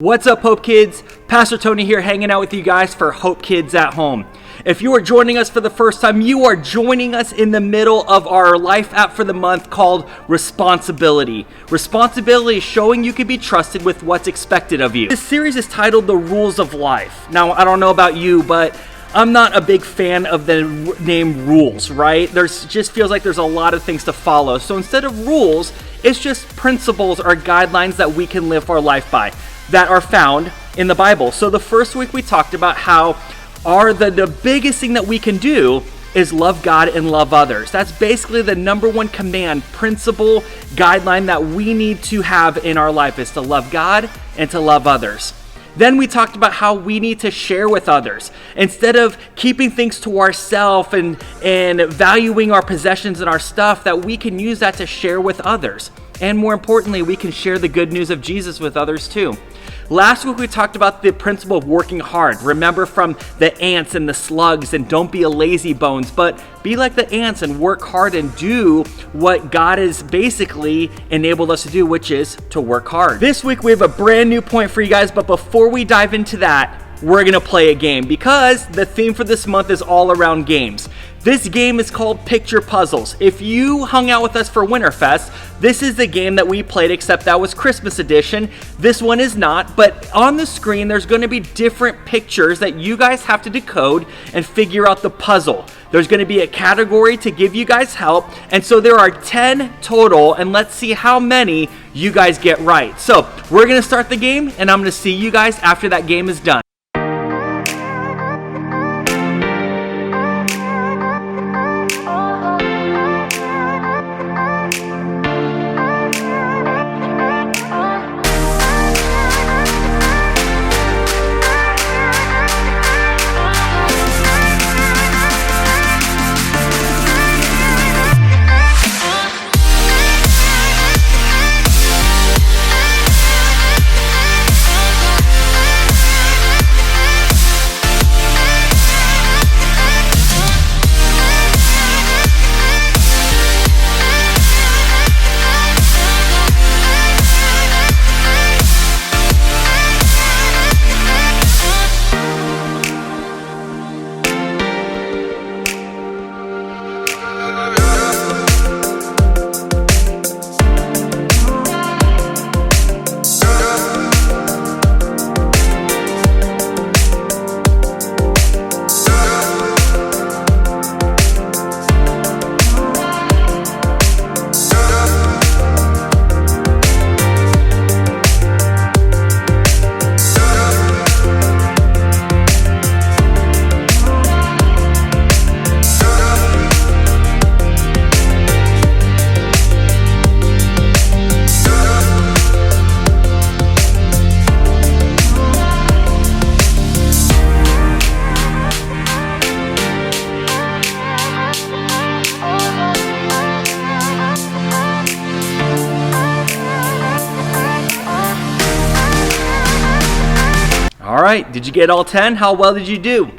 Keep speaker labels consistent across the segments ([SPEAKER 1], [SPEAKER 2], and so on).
[SPEAKER 1] What's up, Hope Kids? Pastor Tony here, hanging out with you guys for Hope Kids at Home. If you are joining us for the first time, you are joining us in the middle of our life app for the month called Responsibility. Responsibility is showing you can be trusted with what's expected of you. This series is titled The Rules of Life. Now, I don't know about you, but I'm not a big fan of the name rules, right? Just feels like there's a lot of things to follow. So instead of rules, it's just principles or guidelines that we can live our life by that are found in the Bible. So the first week we talked about how the biggest thing that we can do is love God and love others. That's basically the number one command, principle, guideline that we need to have in our life is to love God and to love others. Then we talked about how we need to share with others. Instead of keeping things to ourselves and valuing our possessions and our stuff, that we can use that to share with others. And more importantly, we can share the good news of Jesus with others too. Last week we talked about the principle of working hard. Remember from the ants and the slugs, and don't be a lazy bones, but be like the ants and work hard and do what God has basically enabled us to do, which is to work hard. This week we have a brand new point for you guys, but before we dive into that, we're gonna play a game because the theme for this month is all around games. This game is called Picture Puzzles. If you hung out with us for Winterfest, this is the game that we played, except that was Christmas edition. This one is not, but on the screen there's going to be different pictures that you guys have to decode and figure out the puzzle. There's going to be a category to give you guys help, and so there are 10 total, and let's see how many you guys get right. So we're going to start the game, and I'm going to see you guys after that game is done. All right, did you get all 10? How well did you do?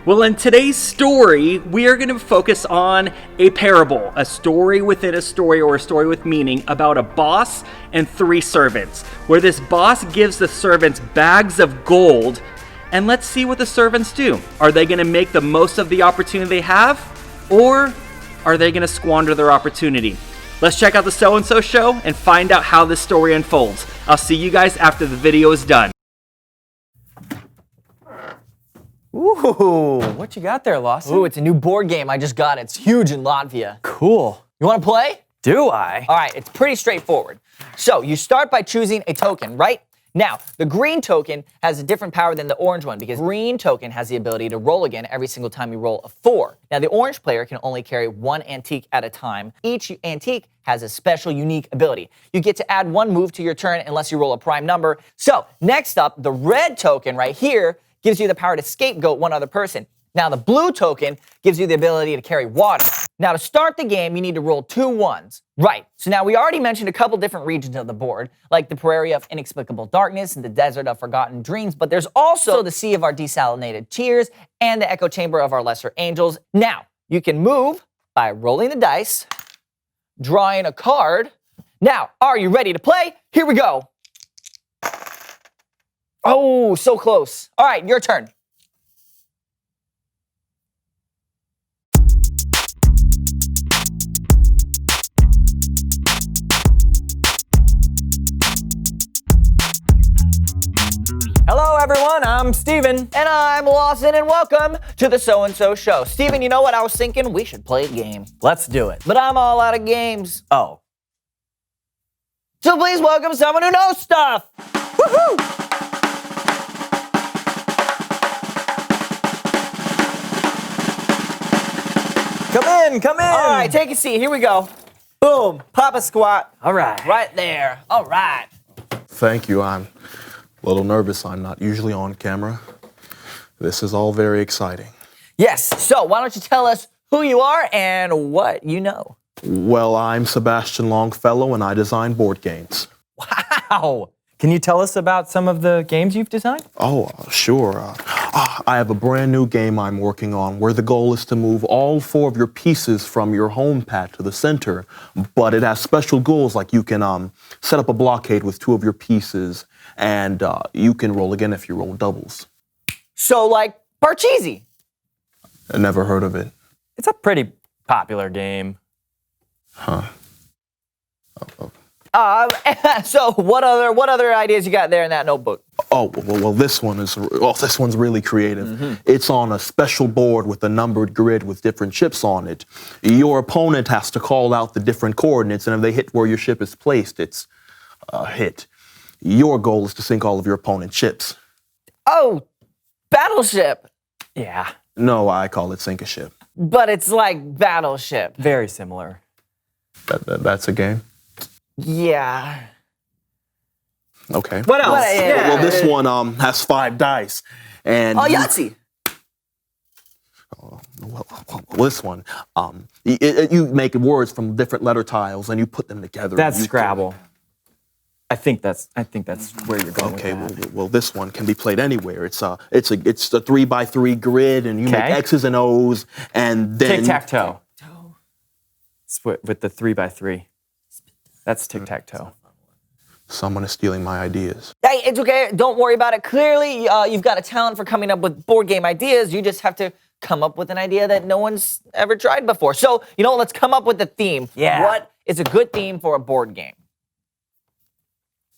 [SPEAKER 1] Well, in today's story, we are going to focus on a parable, a story within a story or a story with meaning about a boss and 3 servants, where this boss gives the servants bags of gold, and let's see what the servants do. Are they going to make the most of the opportunity they have, or are they going to squander their opportunity? Let's check out the So-and-So Show and find out how this story unfolds. I'll see you guys after the video is done.
[SPEAKER 2] Ooh, what you got there, Lawson?
[SPEAKER 3] Ooh, it's a new board game. I just got it. It's huge in Latvia.
[SPEAKER 2] Cool.
[SPEAKER 3] You want to play?
[SPEAKER 2] Do I?
[SPEAKER 3] All right, it's pretty straightforward. So you start by choosing a token, right? Now, the green token has a different power than the orange one because green token has the ability to roll again every single time you roll a 4. Now, the orange player can only carry 1 antique at a time. Each antique has a special, unique ability. You get to add 1 move to your turn unless you roll a prime number. So next up, the red token right here gives you the power to scapegoat one other person. Now, the blue token gives you the ability to carry water. Now, to start the game, you need to roll 2 ones. Right, so now we already mentioned a couple different regions of the board, like the Prairie of Inexplicable Darkness and the Desert of Forgotten Dreams, but there's also the Sea of Our Desalinated Tears and the Echo Chamber of Our Lesser Angels. Now, you can move by rolling the dice, drawing a card. Now, are you ready to play? Here we go. Oh, so close. All right, your turn. Hello, everyone. I'm Steven. And I'm Lawson, and welcome to the So-and-So Show. Steven, you know what? I was thinking we should play a game.
[SPEAKER 2] Let's do it.
[SPEAKER 3] But I'm all out of games.
[SPEAKER 2] Oh.
[SPEAKER 3] So please welcome someone who knows stuff. Woohoo!
[SPEAKER 2] Come in.
[SPEAKER 3] All right, take a seat. Here we go. Boom. Pop a squat.
[SPEAKER 2] All right.
[SPEAKER 3] Right there. All right.
[SPEAKER 4] Thank you. I'm a little nervous. I'm not usually on camera. This is all very exciting.
[SPEAKER 3] Yes. So why don't you tell us who you are and what you know?
[SPEAKER 4] Well, I'm Sebastian Longfellow, and I design board games.
[SPEAKER 2] Wow. Can you tell us about some of the games you've designed?
[SPEAKER 4] Oh, sure. I have a brand new game I'm working on where the goal is to move all 4 of your pieces from your home pad to the center, but it has special goals like you can set up a blockade with 2 of your pieces, and you can roll again if you roll doubles.
[SPEAKER 3] So like Parcheesi.
[SPEAKER 4] I never heard of it.
[SPEAKER 2] It's a pretty popular game.
[SPEAKER 4] Huh.
[SPEAKER 3] So what other ideas you got there in that notebook?
[SPEAKER 4] Oh, well, this one's really creative. Mm-hmm. It's on a special board with a numbered grid with different ships on it. Your opponent has to call out the different coordinates, and if they hit where your ship is placed, it's a hit. Your goal is to sink all of your opponent's ships.
[SPEAKER 3] Oh, Battleship.
[SPEAKER 2] Yeah.
[SPEAKER 4] No, I call it sink a ship.
[SPEAKER 3] But it's like Battleship.
[SPEAKER 2] Very similar.
[SPEAKER 4] That's a game?
[SPEAKER 3] Yeah.
[SPEAKER 4] Okay.
[SPEAKER 2] What else?
[SPEAKER 4] Well, this one has 5 dice. And
[SPEAKER 3] Yahtzee.
[SPEAKER 4] Well, this one, you make words from different letter tiles and you put them together.
[SPEAKER 2] That's Scrabble. I think that's where you're going.
[SPEAKER 4] Okay.
[SPEAKER 2] With that.
[SPEAKER 4] Well, this one can be played anywhere. It's a 3x3 grid, and you make X's and O's, and then
[SPEAKER 2] tic-tac-toe. With the 3x3. That's tic-tac-toe.
[SPEAKER 4] Someone is stealing my ideas.
[SPEAKER 3] Hey, it's okay. Don't worry about it. Clearly, you've got a talent for coming up with board game ideas. You just have to come up with an idea that no one's ever tried before. So, let's come up with a theme.
[SPEAKER 2] Yeah.
[SPEAKER 3] What is a good theme for a board game?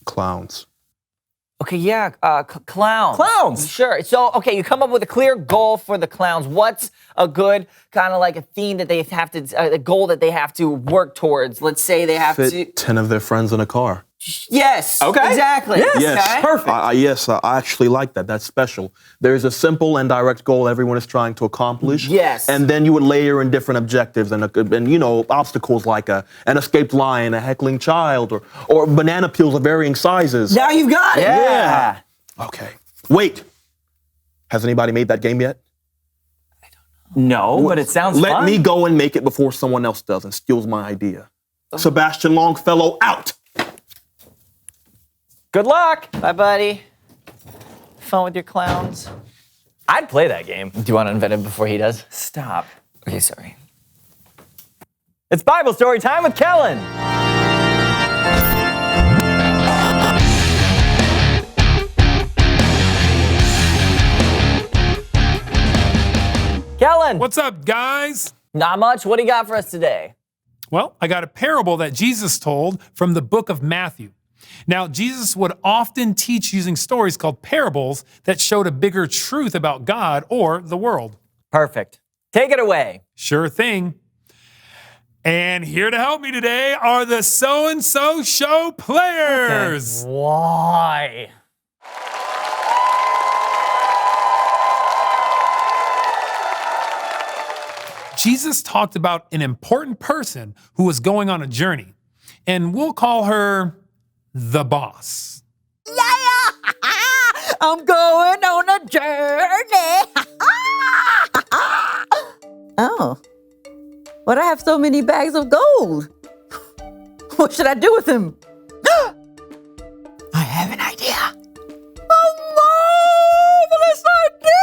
[SPEAKER 4] Clowns.
[SPEAKER 3] Okay, yeah, clowns.
[SPEAKER 2] Clowns!
[SPEAKER 3] Sure. So, okay, you come up with a clear goal for the clowns. What's a good kind of like a theme that they have to, a goal that they have to work towards? Let's say they have
[SPEAKER 4] Fit
[SPEAKER 3] to.
[SPEAKER 4] 10 of their friends in a car.
[SPEAKER 3] Yes.
[SPEAKER 2] Okay.
[SPEAKER 3] Exactly.
[SPEAKER 4] Yes.
[SPEAKER 3] Okay.
[SPEAKER 2] Perfect.
[SPEAKER 4] Yes, I actually like that. That's special. There's a simple and direct goal everyone is trying to accomplish.
[SPEAKER 3] Yes.
[SPEAKER 4] And then you would layer in different objectives and obstacles like an escaped lion, a heckling child, or banana peels of varying sizes.
[SPEAKER 3] Now you've got it.
[SPEAKER 2] Yeah.
[SPEAKER 4] Okay. Wait. Has anybody made that game yet?
[SPEAKER 2] No, but it sounds fun.
[SPEAKER 4] Let me go and make it before someone else does and steals my idea. Sebastian Longfellow out.
[SPEAKER 2] Good luck.
[SPEAKER 3] Bye, buddy. Fun with your clowns.
[SPEAKER 2] I'd play that game.
[SPEAKER 3] Do you want to invent it before he does?
[SPEAKER 2] Stop.
[SPEAKER 3] Okay, sorry.
[SPEAKER 2] It's Bible story time with Kellen. Kellen.
[SPEAKER 5] What's up, guys?
[SPEAKER 3] Not much. What do you got for us today?
[SPEAKER 5] Well, I got a parable that Jesus told from the book of Matthew. Now, Jesus would often teach using stories called parables that showed a bigger truth about God or the world.
[SPEAKER 2] Perfect. Take it away.
[SPEAKER 5] Sure thing. And here to help me today are the So-and-So Show players.
[SPEAKER 2] Why?
[SPEAKER 5] Jesus talked about an important person who was going on a journey, and we'll call her the boss.
[SPEAKER 6] Yeah, I'm going on a journey. Oh, but I have so many bags of gold. What should I do with them? I have an idea. A marvelous idea!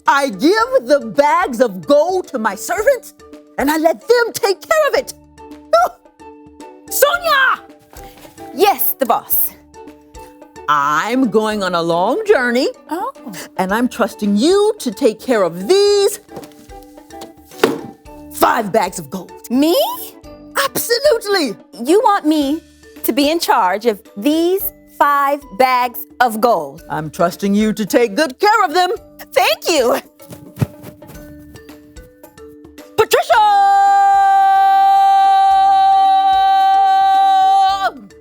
[SPEAKER 6] I give the bags of gold to my servants, and I let them take care of it. Sonia!
[SPEAKER 7] Yes, the boss.
[SPEAKER 6] I'm going on a long journey.
[SPEAKER 7] Oh.
[SPEAKER 6] And I'm trusting you to take care of these 5 bags of gold.
[SPEAKER 7] Me?
[SPEAKER 6] Absolutely.
[SPEAKER 7] You want me to be in charge of these 5 bags of gold?
[SPEAKER 6] I'm trusting you to take good care of them.
[SPEAKER 7] Thank you.
[SPEAKER 6] Patricia!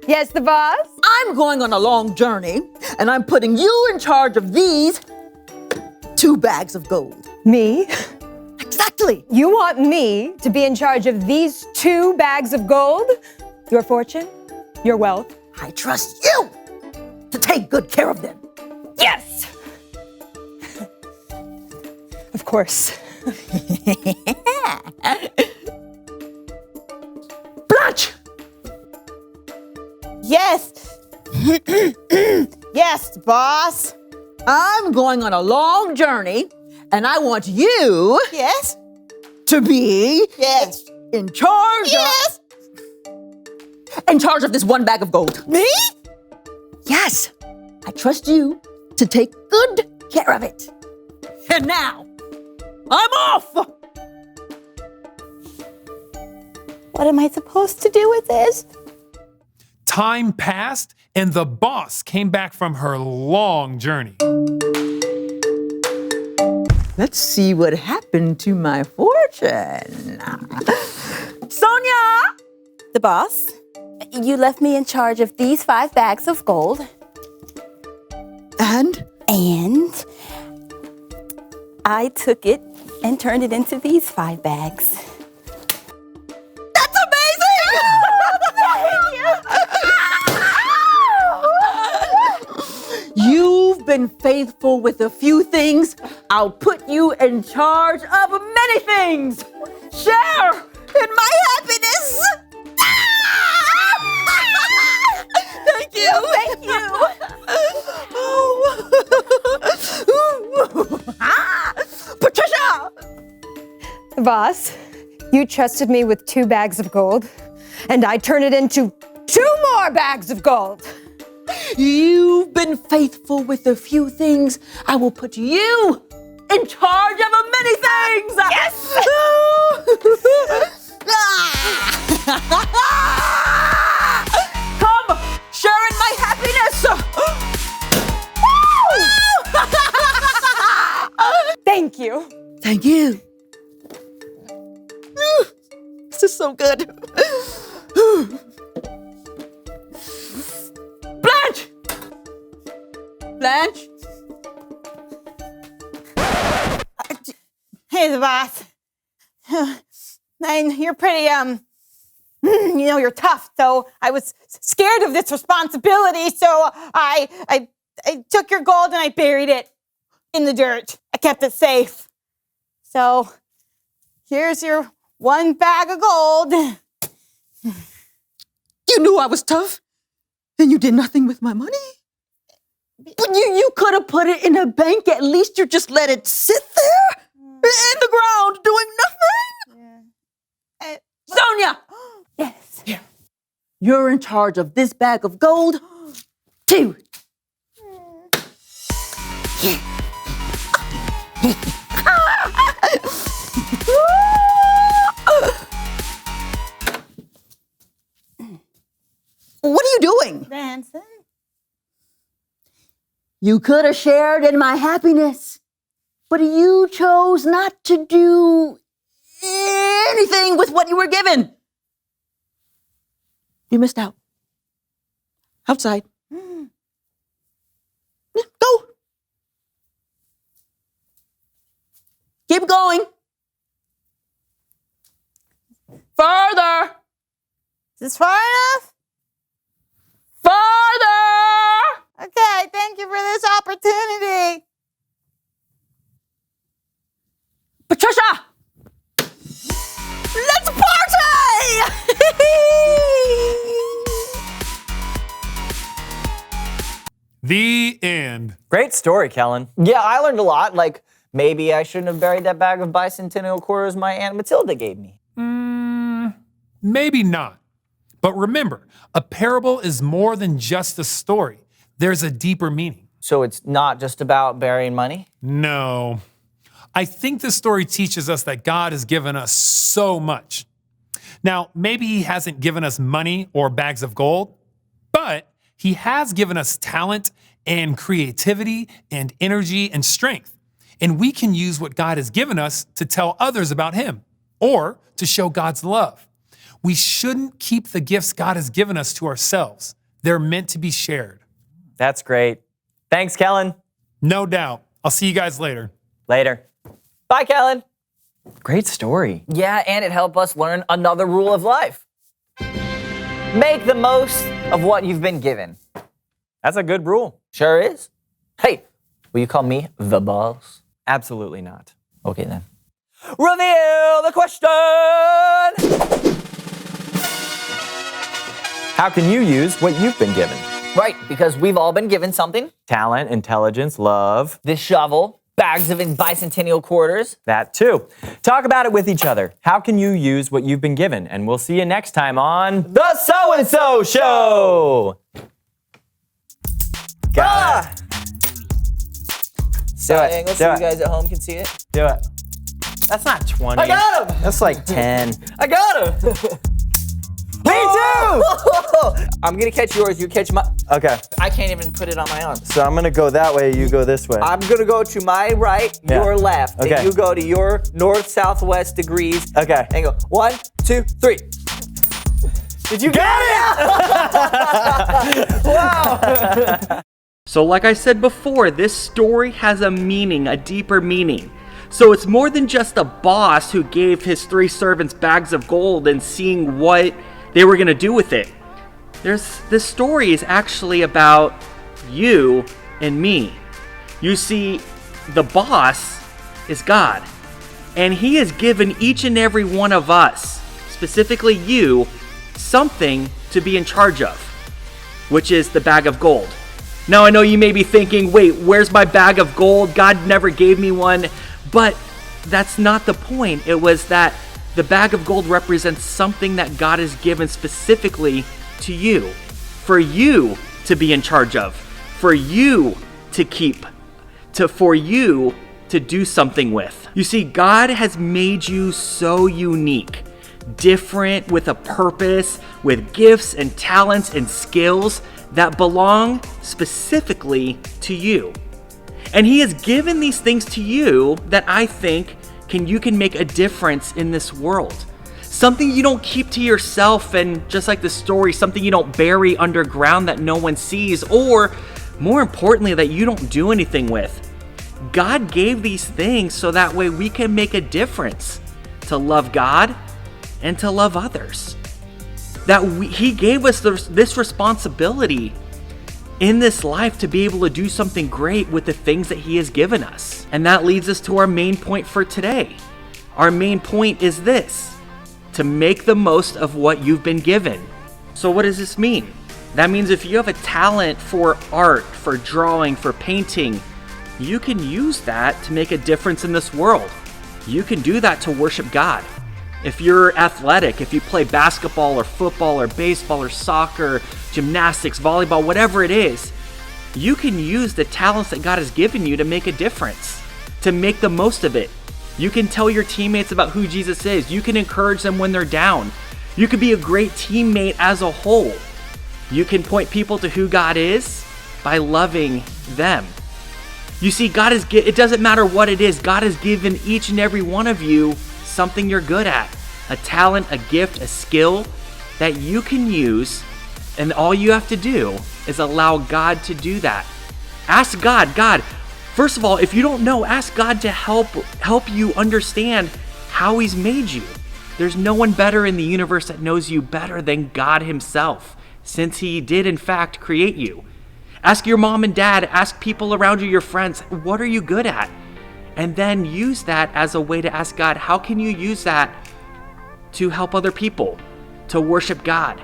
[SPEAKER 7] Yes, the boss?
[SPEAKER 6] I'm going on a long journey, and I'm putting you in charge of these 2 bags of gold.
[SPEAKER 8] Me?
[SPEAKER 6] Exactly.
[SPEAKER 8] You want me to be in charge of these 2 bags of gold? Your fortune? Your wealth?
[SPEAKER 6] I trust you to take good care of them.
[SPEAKER 8] Yes! Of course.
[SPEAKER 6] Blanche!
[SPEAKER 7] Yes. Yes, boss.
[SPEAKER 6] I'm going on a long journey, and I want you
[SPEAKER 7] Yes.
[SPEAKER 6] to be
[SPEAKER 7] Yes.
[SPEAKER 6] in charge
[SPEAKER 7] Yes.
[SPEAKER 6] in charge of this 1 bag of gold.
[SPEAKER 7] Me?
[SPEAKER 6] Yes. I trust you to take good care of it. And now, I'm off!
[SPEAKER 7] What am I supposed to do with this?
[SPEAKER 5] Time passed, and the boss came back from her long journey.
[SPEAKER 6] Let's see what happened to my fortune. Sonia!
[SPEAKER 7] The boss? You left me in charge of these 5 bags of gold.
[SPEAKER 6] And?
[SPEAKER 7] And I took it and turned it into these 5 bags.
[SPEAKER 6] That's amazing! You've been faithful with a few things. I'll put you in charge of many things. Share in my happiness. Thank you.
[SPEAKER 7] Thank you.
[SPEAKER 6] Patricia!
[SPEAKER 8] Boss, you trusted me with 2 bags of gold, and I turned it into 2 more bags of gold.
[SPEAKER 6] You've been faithful with a few things. I will put you in charge of many things. Yes! Come, share in my happiness.
[SPEAKER 8] Thank you.
[SPEAKER 6] Thank you. This is so good. Blanche! Blanche?
[SPEAKER 7] Hey, the boss. And you're pretty, you're tough. So I was scared of this responsibility. So I took your gold and I buried it in the dirt. I kept it safe. So here's your 1 bag of gold.
[SPEAKER 6] You knew I was tough, and you did nothing with my money. But you could have put it in a bank. At least you just let it sit there in the ground doing nothing. Sonia!
[SPEAKER 7] Yes.
[SPEAKER 6] You're in charge of this bag of gold, too. What are you doing?
[SPEAKER 7] Dancing.
[SPEAKER 6] You could have shared in my happiness, but you chose not to do anything with what you were given. You missed out. Outside. Go. Keep going. Further.
[SPEAKER 7] Is this far enough?
[SPEAKER 6] Further.
[SPEAKER 7] Okay, thank you for this opportunity.
[SPEAKER 6] Patricia! Let's party!
[SPEAKER 5] The end.
[SPEAKER 2] Great story, Kellen.
[SPEAKER 3] Yeah, I learned a lot. Like, maybe I shouldn't have buried that bag of bicentennial quarters my Aunt Matilda gave me.
[SPEAKER 5] Maybe not. But remember, a parable is more than just a story. There's a deeper meaning.
[SPEAKER 3] So it's not just about burying money?
[SPEAKER 5] No. I think this story teaches us that God has given us so much. Now, maybe he hasn't given us money or bags of gold, but he has given us talent and creativity and energy and strength. And we can use what God has given us to tell others about him or to show God's love. We shouldn't keep the gifts God has given us to ourselves. They're meant to be shared.
[SPEAKER 2] That's great. Thanks, Kellen.
[SPEAKER 5] No doubt. I'll see you guys later.
[SPEAKER 2] Later.
[SPEAKER 3] Bye, Kellen.
[SPEAKER 2] Great story.
[SPEAKER 3] Yeah, and it helped us learn another rule of life. Make the most of what you've been given.
[SPEAKER 2] That's a good rule.
[SPEAKER 3] Sure is. Hey, will you call me the boss?
[SPEAKER 2] Absolutely not.
[SPEAKER 3] Okay, then. Reveal the question!
[SPEAKER 2] How can you use what you've been given?
[SPEAKER 3] Right, because we've all been given something.
[SPEAKER 2] Talent, intelligence, love.
[SPEAKER 3] This shovel, bags of bicentennial quarters.
[SPEAKER 2] That too. Talk about it with each other. How can you use what you've been given? And we'll see you next time on The So-and-So Show! Got it.
[SPEAKER 3] Angle so
[SPEAKER 2] do
[SPEAKER 3] you
[SPEAKER 2] it.
[SPEAKER 3] guys at home can see it.
[SPEAKER 2] Do it. That's not 20.
[SPEAKER 3] I got him!
[SPEAKER 2] That's like 10.
[SPEAKER 3] I got him!
[SPEAKER 2] Me too!
[SPEAKER 3] I'm gonna catch yours, you catch my...
[SPEAKER 2] Okay,
[SPEAKER 3] I can't even put it on my arm.
[SPEAKER 2] so I'm gonna go that way, you go this way.
[SPEAKER 3] I'm gonna go to my right,
[SPEAKER 2] Yeah.
[SPEAKER 3] your left.
[SPEAKER 2] Okay.
[SPEAKER 3] And you go to your north-southwest degrees.
[SPEAKER 2] Okay.
[SPEAKER 3] And go 1, 2, 3. Did you get it?
[SPEAKER 1] So like I said before, this story has a meaning, a deeper meaning. So it's more than just a boss who gave his 3 servants bags of gold and seeing what they were going to do with it. This story is actually about you and me. You see, the boss is God, and he has given each and every one of us, specifically you, something to be in charge of, which is the bag of gold. Now I know you may be thinking, wait, where's my bag of gold? God never gave me one. But that's not the point. It was that the bag of gold represents something that God has given specifically to you, for you to be in charge of, for you to keep, for you to do something with. You see, God has made you so unique, different, with a purpose, with gifts and talents and skills that belong specifically to you. And he has given these things to you that I think you can make a difference in this world. Something you don't keep to yourself, and just like the story, something you don't bury underground that no one sees, or more importantly, that you don't do anything with. God gave these things so that way we can make a difference to love God and to love others. He gave us this responsibility in this life to be able to do something great with the things that he has given us. And that leads us to our main point for today. Our main point is this: to make the most of what you've been given. So what does this mean? That means if you have a talent for art, for drawing, for painting, you can use that to make a difference in this world. You can do that to worship God. If you're athletic, if you play basketball or football or baseball or soccer, gymnastics, volleyball, whatever it is, you can use the talents that God has given you to make a difference, to make the most of it. You can tell your teammates about who Jesus is. You can encourage them when they're down. You can be a great teammate as a whole. You can point people to who God is by loving them. You see, it doesn't matter what it is, God has given each and every one of you something you're good at, a talent, a gift, a skill that you can use, and all you have to do is allow God to do that. Ask God, first of all, if you don't know, ask God to help you understand how he's made you. There's no one better in the universe that knows you better than God himself, since he did in fact create you. Ask your mom and dad, ask people around you, your friends, what are you good at? And then use that as a way to ask God, how can you use that to help other people, to worship God,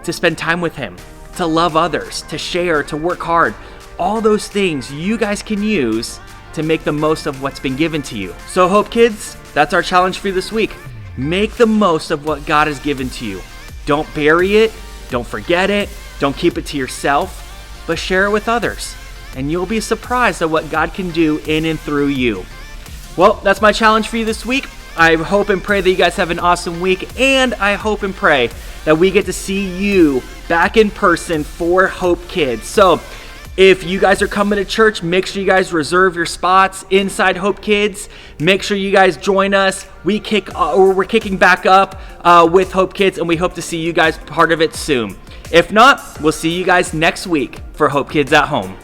[SPEAKER 1] to spend time with him, to love others, to share, to work hard. All those things you guys can use to make the most of what's been given to you. So Hope Kids, that's our challenge for you this week. Make the most of what God has given to you. Don't bury it, don't forget it, don't keep it to yourself. but share it with others. And you'll be surprised at what God can do in and through you. Well, that's my challenge for you this week. I hope and pray that you guys have an awesome week, and I hope and pray that we get to see you back in person for Hope Kids. So if you guys are coming to church, make sure you guys reserve your spots inside Hope Kids. Make sure you guys join us. We're kicking back up with Hope Kids, and we hope to see you guys part of it soon. If not, we'll see you guys next week for Hope Kids at Home.